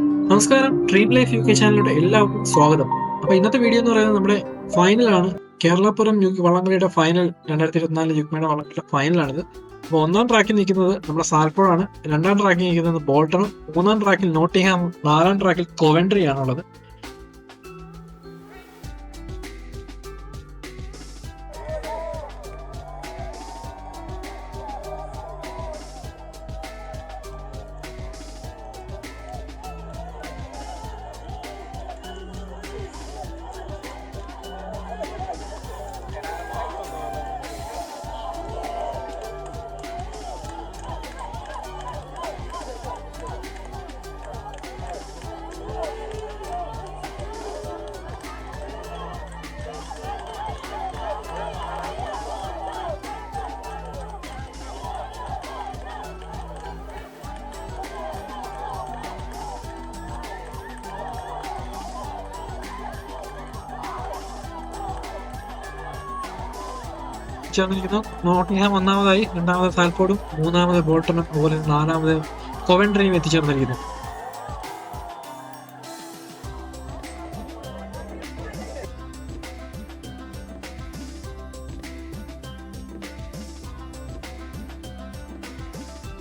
നമസ്കാരം, dream life you K ചാനലിലോട്ട് എല്ലാവർക്കും സ്വാഗതം. അപ്പൊ ഇന്നത്തെ വീഡിയോ എന്ന് പറയുന്നത് നമ്മുടെ ഫൈനലാണ്. കേരളപുരം വള്ളംകളിയുടെ ഫൈനൽ 2024 യുക്മയുടെ വള്ളംകളിയുടെ ഫൈനലാണിത്. അപ്പോൾ ഒന്നാം ട്രാക്കിൽ നിൽക്കുന്നത് നമ്മുടെ സാൽഫോർഡാണ്, രണ്ടാം ട്രാക്കിൽ നിൽക്കുന്നത് ബോൾട്ടണും, മൂന്നാം ട്രാക്കിൽ നോട്ടിംഗ്ഹാമും, നാലാം ട്രാക്കിൽ കൊവൻട്രി ആണുള്ളത്. ചേർന്നിരിക്കുന്നു. നോട്ടിംഗ്ഹാം ഒന്നാമതായി, രണ്ടാമത് സാൽഫോർഡും, മൂന്നാമത് ബോൾട്ടണും, അതുപോലെ നാലാമത് കൊവൻട്രിയും എത്തിച്ചേർന്നിരിക്കുന്നു.